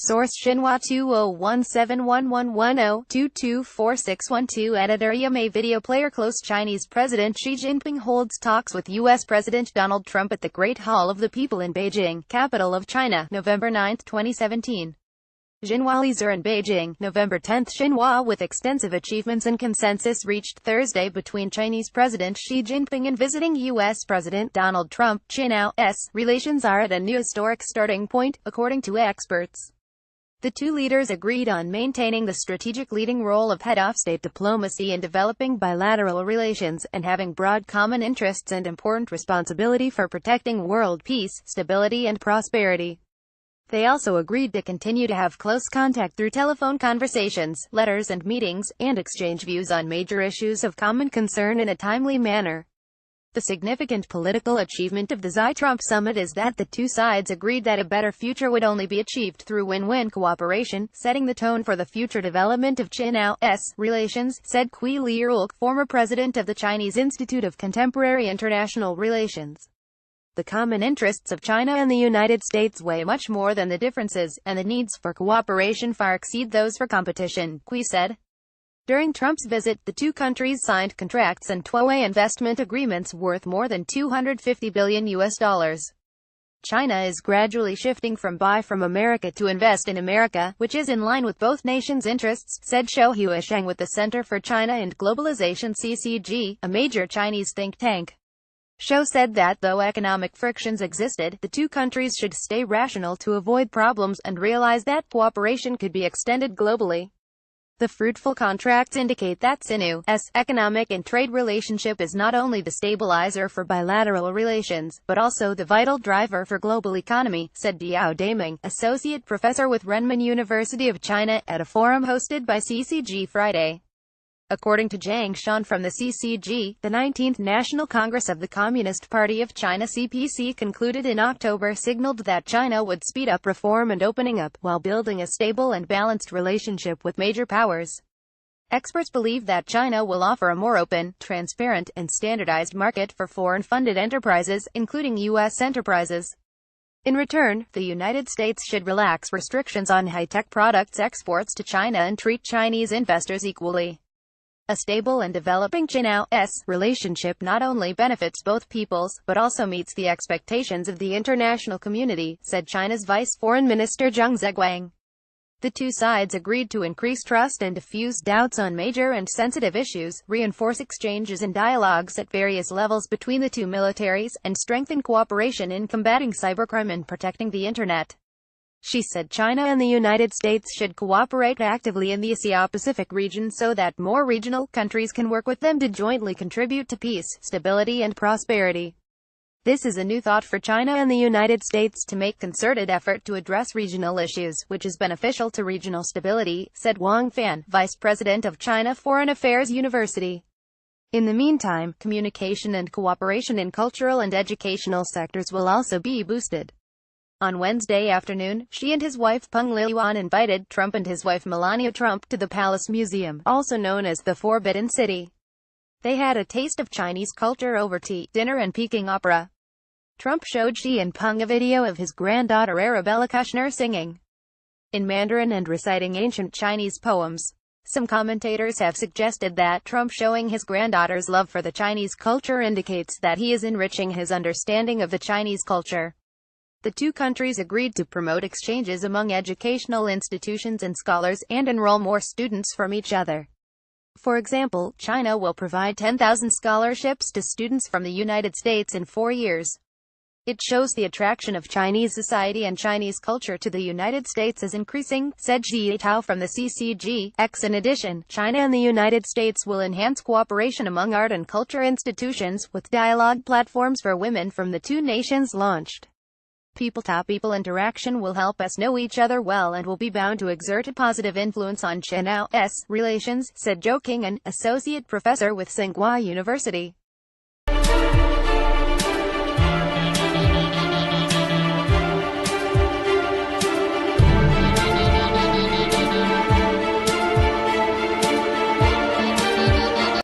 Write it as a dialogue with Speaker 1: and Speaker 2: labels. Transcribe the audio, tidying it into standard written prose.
Speaker 1: Source: Xinhua 20171110224612. Editor: Yamei. Video. PlayerClose. Chinese President Xi Jinping holds talks with U.S. President Donald Trump at the Great Hall of the People in Beijing, capital of China, November 9, 2017. Xinhua leader in Beijing, November 10. Xinhua, with extensive achievements and consensus reached Thursday between Chinese President Xi Jinping and visiting U.S. President Donald Trump, sino-u.s. relations are at a new historic starting point, according to experts. The two leaders agreed on maintaining the strategic leading role of head of state diplomacy in developing bilateral relations, and having broad common interests and important responsibility for protecting world peace, stability and prosperity. They also agreed to continue to have close contact through telephone conversations, letters and meetings, and exchange views on major issues of common concern in a timely manner. The significant political achievement of the Xi-Trump summit is that the two sides agreed that a better future would only be achieved through win-win cooperation, setting the tone for the future development of China-U.S. relations, said Qui Liurul, former president of the Chinese Institute of Contemporary International Relations. The common interests of China and the United States weigh much more than the differences, and the needs for cooperation far exceed those for competition, Qui said. During Trump's visit, the two countries signed contracts and two-way investment agreements worth more than $250 billion. China is gradually shifting from buy from America to invest in America, which is in line with both nations' interests, said Xinhua Sheng with the Center for China and Globalization (CCG), a major Chinese think tank. Shou said that though economic frictions existed, the two countries should stay rational to avoid problems and realize that cooperation could be extended globally. The fruitful contracts indicate that sino-u.s. economic and trade relationship is not only the stabilizer for bilateral relations, but also the vital driver for global economy, said Diao Daming, associate professor with Renmin University of China, at a forum hosted by CCG Friday. According to Zhang Shan from the CCG, the 19th National Congress of the Communist Party of China (CPC) concluded in October signaled that China would speed up reform and opening up, while building a stable and balanced relationship with major powers. Experts believe that China will offer a more open, transparent, and standardized market for foreign-funded enterprises, including U.S. enterprises. In return, the United States should relax restrictions on high-tech products exports to China and treat Chinese investors equally. A stable and developing China-U.S. relationship not only benefits both peoples, but also meets the expectations of the international community, said China's Vice Foreign Minister Zhang Zeguang. The two sides agreed to increase trust and diffuse doubts on major and sensitive issues, reinforce exchanges and dialogues at various levels between the two militaries, and strengthen cooperation in combating cybercrime and protecting the Internet. She said China and the United States should cooperate actively in the Asia-Pacific region so that more regional countries can work with them to jointly contribute to peace, stability and prosperity. This is a new thought for China and the United States to make concerted effort to address regional issues, which is beneficial to regional stability, said Wang Fan, vice president of China Foreign Affairs University. In the meantime, communication and cooperation in cultural and educational sectors will also be boosted. On Wednesday afternoon, Xi and his wife Peng Liyuan invited Trump and his wife Melania Trump to the Palace Museum, also known as the Forbidden City. They had a taste of Chinese culture over tea, dinner and Peking opera. Trump showed Xi and Peng a video of his granddaughter Arabella Kushner singing in Mandarin and reciting ancient Chinese poems. Some commentators have suggested that Trump showing his granddaughter's love for the Chinese culture indicates that he is enriching his understanding of the Chinese culture. The two countries agreed to promote exchanges among educational institutions and scholars, and enroll more students from each other. For example, China will provide 10,000 scholarships to students from the United States in 4 years. It shows the attraction of Chinese society and Chinese culture to the United States is increasing, said Xi Tao from the CCG. In addition, China and the United States will enhance cooperation among art and culture institutions, with dialogue platforms for women from the two nations launched. People-to-people interaction will help us know each other well and will be bound to exert a positive influence on China-U.S. relations, said Zhou Qing'an, associate professor with Tsinghua University.